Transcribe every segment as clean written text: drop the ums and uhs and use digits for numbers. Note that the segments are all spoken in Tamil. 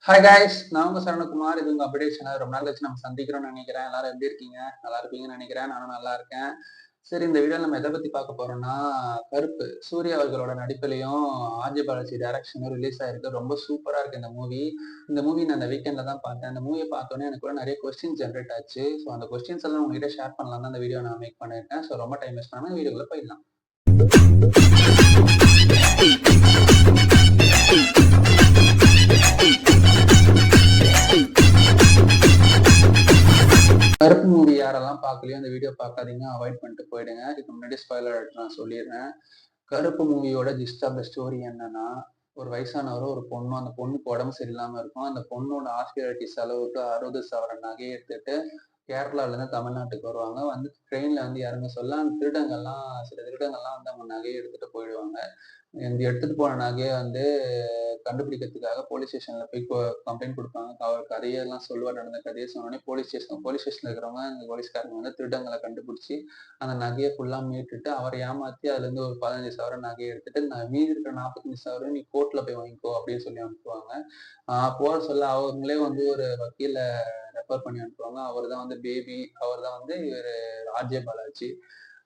ஹாய் காய்ஸ், நான் உங்க சரவணகுமார். இது உங்க அப்டேட் சேனல். ரொம்ப நாள் கழிச்சு நம்ம சந்திக்கிறோம்னு நினைக்கிறேன். எல்லாரும் எப்படி இருக்கீங்க? நல்லா இருப்பீங்கன்னு நினைக்கிறேன். நானும் நல்லா இருக்கேன். சரி, இந்த வீடியோல நம்ம எதை பத்தி பார்க்க போறோம்னா, கருப்பு. சூர்யா அவர்களோட நடிப்பிலையும் ஆர்ஜே பாலாஜி டைரக்ஷனும் ரிலீஸ் ஆயிருக்கு. ரொம்ப சூப்பரா இருக்கு இந்த மூவி. இந்த மூவி நான் இந்த வீக்கெண்ட்ல தான் பார்த்தேன். இந்த மூவிய பார்த்தோனே எனக்குள்ள நிறைய கொஸ்டின் ஜெனரேட் ஆச்சு. ஸோ அந்த கொஸ்டின்ஸ் எல்லாம் உங்ககிட்ட ஷேர் பண்ணலாம் தான் இந்த வீடியோ நான் மேக் பண்ணியிருக்கேன். ஸோ ரொம்ப டைம் வேஸ்ட் பண்ணாம வீடியோக்குள்ள போயிடலாம். கருப்பு மூவி யாரெல்லாம் பார்க்கலையோ அந்த வீடியோ பார்க்காதீங்க, அவாய்ட் பண்ணிட்டு போயிடுங்க. இதுக்கு முன்னாடி ஸ்பாயிலர் நான் சொல்லிடுறேன். கருப்பு மூவியோட ஜிஸ்ட் ஆஃப் த ஸ்டோரி என்னன்னா, ஒரு வயசானவரும் ஒரு பொண்ணும், அந்த பொண்ணுக்கு உடம்பு சரியில்லாம இருக்கும். அந்த பொண்ணோட ஹாஸ்பிட்டாலிட்டி செலவுக்கு 60,000 நகைய எடுத்துட்டு கேரளால இருந்து தமிழ்நாட்டுக்கு வருவாங்க. வந்து ட்ரெயின்ல வந்து இறங்க சொல்ல, அந்த சில திருடங்கள்லாம் வந்து அவங்க நகைய எடுத்துட்டு போயிடுவாங்க. இந்த எடுத்துட்டு போன நகைய வந்து கண்டுபிடிக்கிறதுக்காக போலீஸ் ஸ்டேஷன்ல போய் கம்ப்ளைண்ட் குடுப்பாங்க. அவர் கதையெல்லாம் சொல்லுவார். நடந்த கதைய சொன்னோனே போலீஸ் ஸ்டேஷன்ல இருக்கிறவங்க, அந்த போலீஸ்காரங்க வந்து திருடங்கள கண்டுபிடிச்சு, அந்த நகைய ஃபுல்லா மீட்டுட்டு, அவர ஏமாத்தி அதுலேருந்து ஒரு 15,000 நகைய எடுத்துட்டு, மீதி இருக்கிற 45,000 நீ கோர்ட்ல போய் வாங்கிக்கோ அப்படின்னு சொல்லி அனுப்புவாங்க. போட சொல்ல அவங்களே வந்து ஒரு வக்கீல ரெஃபர் பண்ணி அனுப்புவாங்க. அவர் தான் வந்து பேபி. அவர் தான் வந்து இவரு ஆர்ஜே பாலாஜி.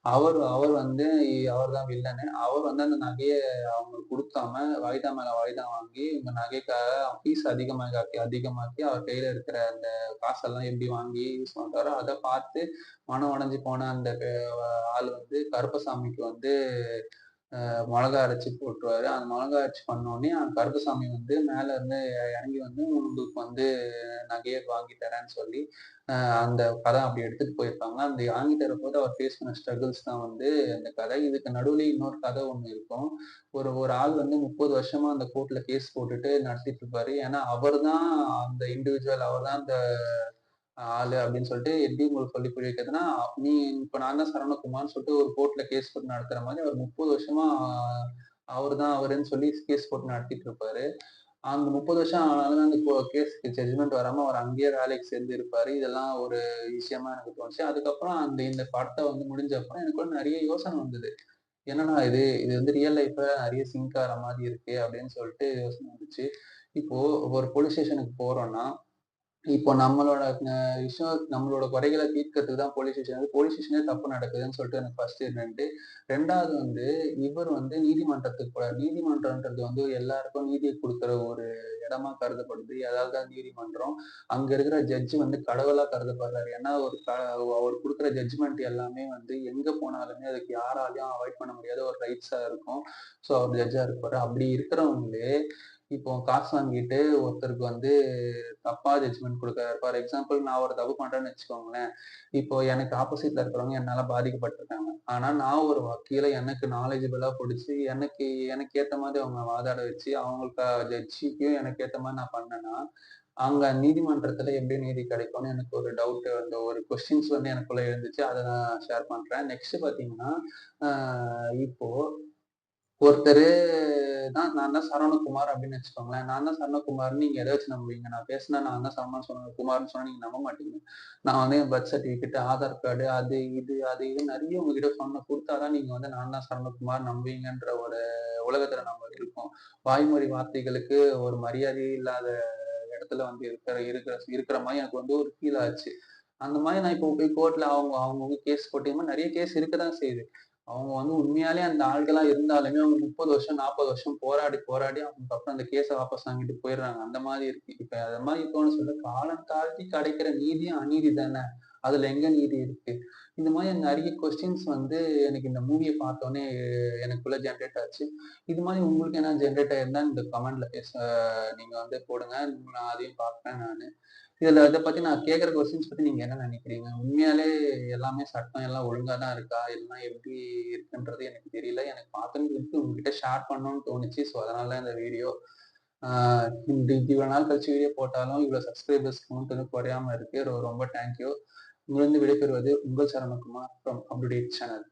அவர் வந்து அவர் தான் வில்லனு. அவர் வந்து அந்த நகைய அவங்களுக்கு குடுக்காம வாய்தா மேல வாய்தா வாங்கி, இந்த நகைக்காக ஃபீஸ் அதிகமாக்கி அவர் கையில இருக்கிற அந்த காசெல்லாம் எப்படி வாங்கி யூஸ் பண்றாரோ, அத பார்த்து மனம் உடைஞ்சு போன அந்த ஆள் வந்து கருப்பசாமிக்கு வந்து மொளகா அரைச்சு போட்டுருவாரு. அந்த மொளகா அரைச்சு பண்ணோனே, கருப்பசாமி வந்து மேல இருந்து இறங்கி வந்து உங்களுக்கு வந்து நகைய வாங்கி தரேன்னு சொல்லி, அந்த கதை அப்படி எடுத்துட்டு போயிருப்பாங்க. அந்த வாங்கி தரும்போது அவர் ஃபேஸ் பண்ண ஸ்ட்ரகிள்ஸ் தான் வந்து அந்த கதை. இதுக்கு நடுவுல இன்னொரு கதை ஒண்ணு இருக்கும். ஒரு ஒரு ஆள் வந்து 30 வருஷமா அந்த கோர்ட்ல கேஸ் போட்டுட்டு நடத்திட்டு இருப்பாரு. ஏன்னா, அவர் தான் அந்த ஆளு அப்படின்னு சொல்லிட்டு எப்படி உங்களுக்கு சொல்லி புரிய வைக்கிறதுன்னா, இப்ப நான் தான் சரவணகுமார்ன்னு சொல்லிட்டு ஒரு கோர்ட்ல கேஸ் போட்டு நடத்துற மாரி அவர் 30 வருஷமா அவரு தான் அவருன்னு சொல்லி கேஸ் போட்டு நடத்திட்டு இருப்பாரு. அந்த 30 வருஷம் ஆனாலும் அந்த கேஸ்க்கு ஜட்ஜ்மெண்ட் வராம அவர் அங்கேயே வேலைக்கு சேர்ந்து இருப்பாரு. இதெல்லாம் ஒரு விஷயமா எனக்கு தோணுச்சு. அதுக்கப்புறம் இந்த படத்த வந்து முடிஞ்ச அப்புறம் எனக்குள்ள நெறைய யோசனை வந்தது. என்னடா இது! இது வந்து ரியல் லைஃப்ல நெறைய சிங்க் ஆற மாரி இருக்கே! அப்படின்னு சொல்லிட்டு யோசனை வந்துச்சு. இப்போ ஒரு போலீஸ் ஸ்டேஷனுக்கு போறோம்னா, இப்போ நம்மளோட குறைகள தீர்க்கிறதுக்கு தான் போலீஸ் ஸ்டேஷன்லயே தப்பு நடக்குதுன்னு சொல்லிட்டு எனக்கு ஃபர்ஸ்ட் 2. 2வது வந்து இவர் வந்து நீதிமன்றத்துக்கு போறாரு. நீதிமன்றம்ன்றது வந்து எல்லாருக்கும் நீதிய குடுக்குற ஒரு இடமா கருதப்படுது. அதாவது தான் நீதிமன்றம். அங்க இருக்கிற ஜட்ஜ் வந்து கடவுளா கருதப்படுறாரு. ஏன்னா அவர் குடுக்குற ஜட்ஜ்மெண்ட் எல்லாமே வந்து எங்க போனாலுமே அதுக்கு யாராலயும் அவாய்ட் பண்ண முடியாத ஒரு ரைட்ஸா இருக்கும். ஸோ அவர் ஜட்ஜா இருப்பாரு. அப்படி இருக்கிறவங்களே இப்போ காசு வாங்கிட்டு ஒருத்தருக்கு வந்து தப்பா ஜட்ஜ்மெண்ட் குடுக்குறாரு. ஃபார் எக்ஸாம்பிள் நான் ஒரு தப்பு பண்றேன்னு வச்சுக்கோங்களேன். இப்போ எனக்கு ஆப்போசிட்ல இருக்கிறவங்க என்னால பாதிக்கப்பட்டுருக்காங்க. ஆனா நான் ஒரு வக்கீல எனக்கு நாலேட்ஜபிளா புடிச்சு, எனக்கு ஏத்த மாதிரி அவங்க வாதாட வச்சு, அவங்களுக்கு ஜட்ஜிக்கும் எனக்கு ஏத்த மாரி நான் பண்ணேன்னா, அங்க நீதிமன்றத்துல எப்படி நீதி கிடைக்கும்னு எனக்கு ஒரு டவுட். அந்த ஒரு கொஸ்டின்ஸ் வந்து எனக்குள்ள எழுந்துச்சு. அத நான் ஷேர் பண்றேன். நெக்ஸ்ட் பார்த்தீங்கன்னா, அ இப்போ ஒருத்தரு நான் தான் சரவணகுமார் அப்படின்னு வச்சுக்கோங்களேன். நான் தான் சரவணகுமார்ன்னு நீங்க எத வச்சு நம்புவீங்க? நான் பேசினா நான் தான் சரவணகுமார்ன்னு சொன்னா நீங்க நம்ப மாட்டீங்க. நான் வந்து என் பர்த் சர்டிபிகேட், ஆதார் கார்டு அது இதுன்னு நெறைய உங்ககிட்ட குடுத்தா தான் நீங்க வந்து நான் தான் சரவணகுமார் நம்புவீங்கன்ற ஒரு உலகத்துல நம்ம இருக்கோம். வாய்மொழி வார்த்தைகளுக்கு ஒரு மரியாதையே இல்லாத இடத்துல வந்து இருக்கிற மாரி எனக்கு வந்து ஒரு ஃபீல் ஆச்சு. அந்த மாரி நான் இப்போ போய் கோர்ட்ல அவங்கவங்க கேஸ் போட்டீங்கன்னா நெறைய கேஸ் இருக்க தான் செய்யுது. அவங்க வந்து உண்மையாலே அந்த ஆள்களா இருந்தாலுமே அவங்க 30 வருஷம், 40 வருஷம் போராடி அதுக்கப்புறம் அந்த கேஸ வாபஸ் வாங்கிட்டு போயிடுறாங்க. அந்த மாரி இருக்கு. இப்ப அது மாரி தோண சொல்ல காலம் தாழ்த்தி கிடைக்கிற நீதியும் அநீதி தானே! அதுல எங்க நீதி இருக்கு? இந்த மாரி நெறைய கொஸ்டின்ஸ் வந்து எனக்கு இந்த மூவிய பார்த்தோனே எனக்குள்ள ஜெனரேட் ஆச்சு. இது மாரி உங்களுக்கு எதனா ஜெனரேட் ஆயிருந்தா இந்த கமெண்ட்ல நீங்க வந்து போடுங்க. நான் அதையும் பார்ப்பேன் நானு. இத பத்தி நான் கேட்கிற கொஸ்டின்ஸ் பத்தி நீங்க என்ன நினைக்கிறீங்க? உண்மையாலே எல்லாமே சட்டம் எல்லாம் ஒழுங்கா தான் இருக்கா? எல்லாம் எப்படி இருக்குன்றது எனக்கு தெரியல. எனக்கு பார்த்தோனே உங்ககிட்ட ஷேர் பண்ணணும்னு தோணுச்சு. ஸோ அதனால தான் இந்த வீடியோ. ஆ இவ்வளோ நாள் கழிச்சு வீடியோ போட்டாலும் இவ்வளோ சப்ஸ்கிரைபர்ஸ் கவுண்ட் வந்து குறையாம இருக்கு. ரொம்ப தேங்க் யூ. உங்களிருந்து விடைபெறுவது உங்கள் சரவணகுமார் ஃப்ரம் அப்டுடேட் சேனல்.